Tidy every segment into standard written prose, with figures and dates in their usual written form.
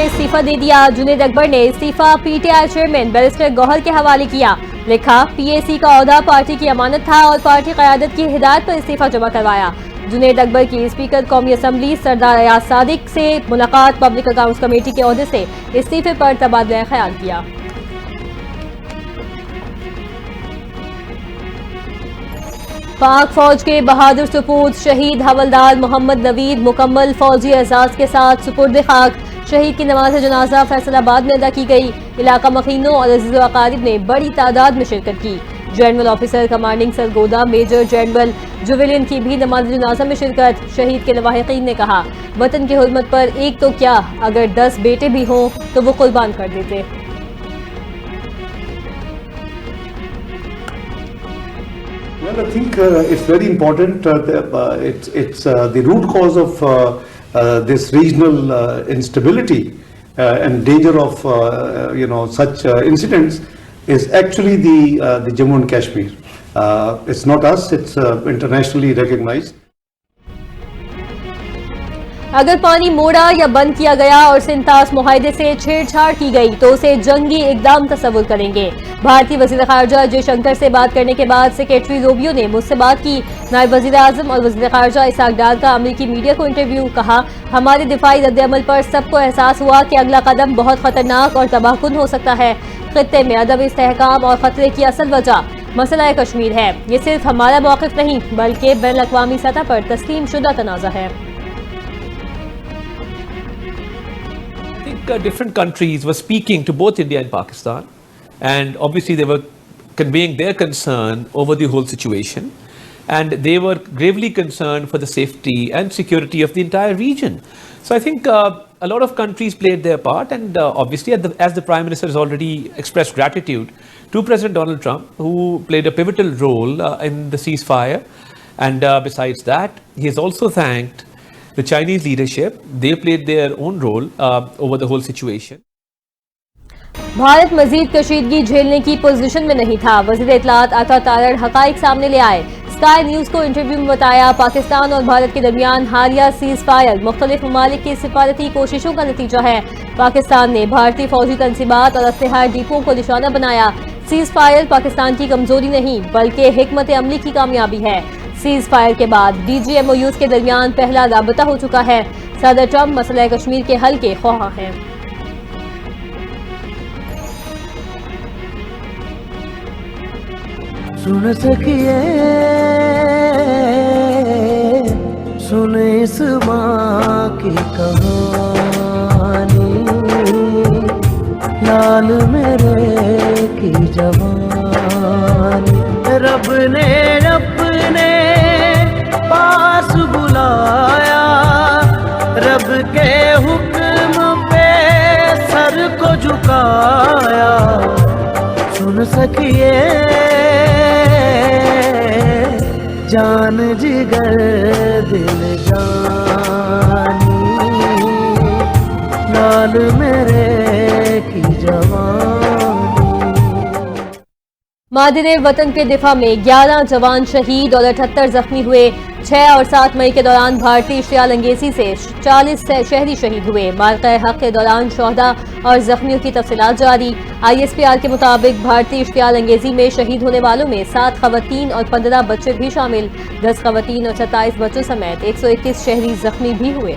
में इस्तीफा दे दिया। जुनेद अकबर ने इस्तीफा पीटीआई चेयरमैन बैरिस्टर गौहर के हवाले किया। लिखा, पीएसी का ओहदा पार्टी की अमानत था और पार्टी क़यादत की हिदायत पर इस्तीफा जमा करवाया। जुनेद अकबर की स्पीकर कौमी असम्बली सरदार अयाज सादिक से मुलाकात, पब्लिक अकाउंट्स कमेटी के ओहदे से इस्तीफे पर तबादला ख्याल किया। पाक फौज के बहादुर सपूत शहीद हवलदार मोहम्मद नवीद मुकम्मल फौजी एजाज के साथ सुपुर्द खाक। शहीद की नमाज जनाजा फैसलाबाद में अदा की गई। इलाका मखीनों और अजीज़ व अकारिब ने बड़ी तादाद में शिरकत की। General officer commanding Sargodha major general जुवेलियन की भी नमाज जनाजा में शिरकत। शहीद के लवाहिकीन ने कहा, वतन की हुर्मत पर एक तो क्या, अगर 10 बेटे भी हों तो वो कुर्बान कर देते। Well, I think it's very important. It's the root cause of this regional instability and danger of such incidents is actually the Jammu and Kashmir. It's not us. It's internationally recognized. अगर पानी मोड़ा या बंद किया गया और सिंतास मुआहदे से छेड़छाड़ की गई तो उसे जंगी इकदाम तस्वुर करेंगे। भारतीय वज़ीर ख़ारजा जयशंकर से बात करने के बाद सेक्रेटरी रूबियो ने मुझसे बात की। नायब वज़ीर आज़म और वज़ीर ख़ारजा इसाक डार का अमेरिकी मीडिया को इंटरव्यू। कहा, हमारे दिफाई रद्द-ए-अमल पर सबको एहसास हुआ कि अगला कदम बहुत खतरनाक और तबाहकुन हो सकता है। खित्ते में अदम इस्तेहकाम और खतरे की असल वजह मसला कश्मीर है। ये सिर्फ हमारा मौक़िफ़ नहीं बल्कि बैनुल-अक़वामी सतह पर तस्लीम शुदा तनाज़ा है। Different countries were speaking to both India and Pakistan, and obviously they were conveying their concern over the whole situation, and they were gravely concerned for the safety and security of the entire region. So I think a lot of countries played their part, and obviously as the Prime Minister has already expressed gratitude to President Donald Trump, who played a pivotal role in the ceasefire, and besides that he has also thanked the Chinese leadership. They played their own role over the whole situation. Bharat मजीद कशीदगी झेलने की position में नहीं था। वज़ीर इत्तलात अता तारड़ हक़ाइक़ सामने ले आए। स्काई न्यूज़ को इंटरव्यू में बताया, पाकिस्तान और भारत के दरमियान हालिया सीज़ फायर मुख्तलिफ ममालिक की सिफारती कोशिशों का नतीजा है। पाकिस्तान ने भारतीय फौजी तनसीबात और असलहा डिपों को निशाना बनाया। सीज़ फायर पाकिस्तान की कमजोरी नहीं बल्कि हिकमत अमली की कामयाबी है। सीज़ फायर के बाद DGMOUs के दरमियान पहला राबता हो चुका है। सदर ट्रंप मसला कश्मीर के हल के ख्वाह हैं। सुन सकिए सुन इस माँ की कहानी, लाल मेरे की जवानी। रब ने अपने पास बुलाया, रब के हुक्म पे सर को झुकाया। सुन सकिए जान जिगर दिल जानी, लाल मेरे की जवानी। मादिरे वतन के दिफा में 11 जवान शहीद और 78 जख्मी हुए। 6 और 7 मई के दौरान भारतीय इश्तियाल अंगेजी से 40 शहरी शहीद हुए। मार्का हक के दौरान शोहदा और जख्मियों की तफसीलात जारी। ISPR के मुताबिक भारतीय इश्तियाल अंगेजी में शहीद होने वालों में 7 खवातीन और 15 बच्चे भी शामिल। 10 खवातीन और 27 बच्चों समेत 121 शहरी जख्मी भी हुए।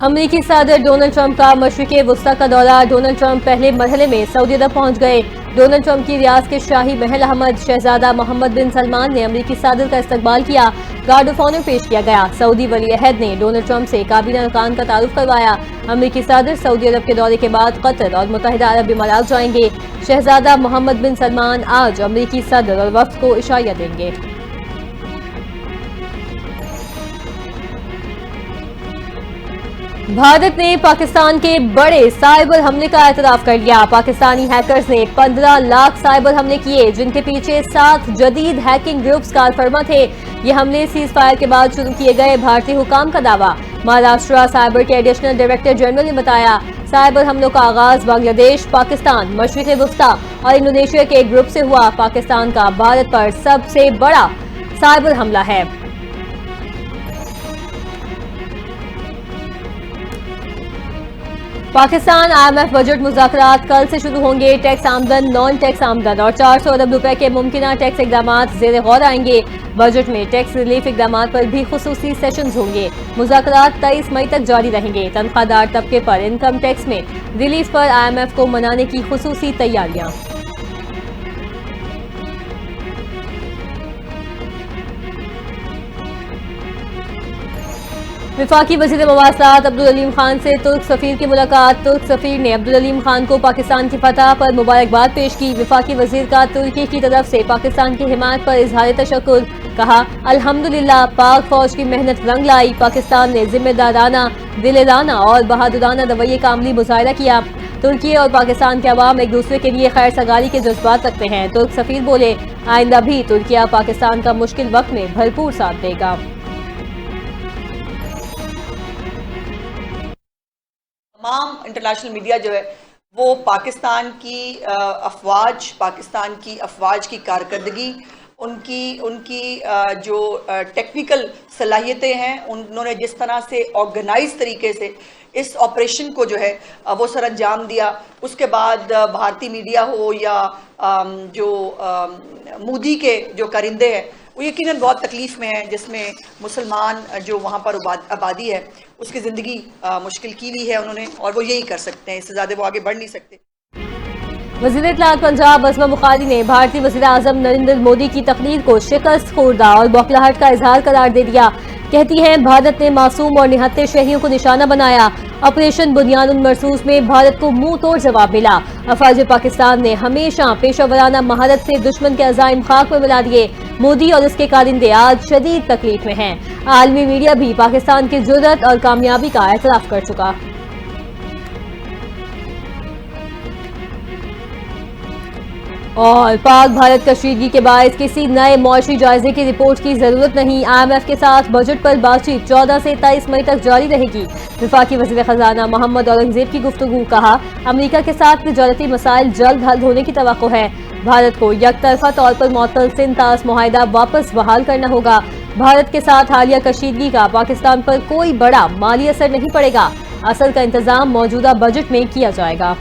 अमेरिकी सदर डोनाल्ड ट्रंप का मशरिक़ वुस्ता का दौरा। डोनाल्ड ट्रंप पहले मरहले में सऊदी अरब पहुंच गए। डोनाल्ड ट्रंप की रियासत के शाही महल अहमद शहजादा मोहम्मद बिन सलमान ने अमेरिकी सदर का इस्तकबाल किया। गार्ड ऑफ ऑनर पेश किया गया। सऊदी वली अहद ने डोनाल्ड ट्रंप से काबीना अरकान का तारुफ करवाया। अमेरिकी सदर सऊदी अरब के दौरे के बाद कतर और मुत्तहिदा अरब इमारात जाएंगे। शहजादा मोहम्मद बिन सलमान आज अमेरिकी सदर और वफ्द को इशाया देंगे। भारत ने पाकिस्तान के बड़े साइबर हमले का एतराफ कर लिया। पाकिस्तानी हैकर्स ने 15 लाख साइबर हमले किए, जिनके पीछे 7 जदीद हैकिंग ग्रुप्स कारफरमा थे। ये हमले सीज फायर के बाद शुरू किए गए, भारतीय हुकाम का दावा। महाराष्ट्र साइबर के एडिशनल डायरेक्टर जनरल ने बताया, साइबर हमलों का आगाज बांग्लादेश, पाकिस्तान, मशरिक वस्ता और इंडोनेशिया के एक ग्रुप से हुआ। पाकिस्तान का भारत पर सबसे बड़ा साइबर हमला है। पाकिस्तान IMF बजट मुज़ाकरात कल से शुरू होंगे। टैक्स आमदन, नॉन टैक्स आमदन और 400 अरब रुपए के मुमकिन टैक्स इकदाम ज़ेर गौर आएंगे। बजट में टैक्स रिलीफ इकदाम पर भी खुसूसी सेशंस होंगे। मुज़ाकरात 23 मई तक जारी रहेंगे। तनख्वाहदार तबके पर इनकम टैक्स में रिलीफ पर IMF को मनाने की खुसूसी तैयारियां। विफाकी वज़ीर मवासलात अब्दुल अलीम खान से तुर्क सफीर की मुलाकात। तुर्क सफीर ने अब्दुल अलीम खान को पाकिस्तान की फतह पर मुबारकबाद पेश की। विफाकी वज़ीर का तुर्की की तरफ से पाकिस्तान की हिमायत पर इजहार तशक्कुर। कहा, अल्हम्दुलिल्लाह पाक फौज की मेहनत रंग लाई। पाकिस्तान ने जिम्मेदाराना, दिलेराना और बहादुराना रवैये का अमली मुजाहिरा किया। तुर्की और पाकिस्तान के अवाम एक दूसरे के लिए खैर सगारी के जज्बात रखते हैं। तुर्क सफीर बोले, आइंदा भी तुर्किया पाकिस्तान का मुश्किल वक्त में भरपूर साथ देगा। तमाम इंटरनेशनल मीडिया जो है वो पाकिस्तान की अफवाज की कारकर्दगी, उनकी जो टेक्निकल सलाहियतें हैं, उन्होंने जिस तरह से ऑर्गेनाइज तरीके से इस ऑपरेशन को जो है वो सर अंजाम दिया। उसके बाद भारतीय मीडिया हो या जो मोदी के जो करिंदे हैं, वो यकीनन बहुत तकलीफ में है, जिसमें मुसलमान जो वहाँ पर आबादी है उसकी ज़िंदगी मुश्किल की ली है उन्होंने, और वो यही कर सकते हैं, इससे ज़्यादा वो आगे बढ़ नहीं सकते। वज़ीर इत्तलात पंजाब अज़मा बुखारी ने भारतीय वज़ीर आज़म नरेंद्र मोदी की तकरीर को शिकस्त खुर्दा और बौखलाहट का इजहार करार दे दिया। कहती हैं, भारत ने मासूम और निहत्ते शहरियों को निशाना बनाया। ऑपरेशन बुनियानुल मरसूस में भारत को मुंह तोड़ जवाब मिला। अफवाज पाकिस्तान ने हमेशा पेशेवराना महारत से दुश्मन के अज़ाइम खाक में मिला दिए। मोदी और उसके कारिंदे आज शदीद तकलीफ में हैं। आलमी मीडिया भी पाकिस्तान की जुर्रत और कामयाबी का एतराफ कर चुका। और पाक भारत कशीदगी के बायस किसी नए मौशी जायजे की रिपोर्ट की जरूरत नहीं। IMF के साथ बजट पर बातचीत 14 से 23 मई तक जारी रहेगी। विफाकी वज़ीर खजाना मोहम्मद औरंगजेब की गुफ्तगू। कहा, अमेरिका के साथ तिजारती मसाइल जल्द हल होने की तवक्को है। भारत को यकतरफा तौर पर मुअत्तल सिंतास मुआहिदा वापस बहाल करना होगा। भारत के साथ हालिया कशीदगी का पाकिस्तान पर कोई बड़ा माली असर नहीं पड़ेगा। असर का इंतजाम मौजूदा बजट में किया जाएगा।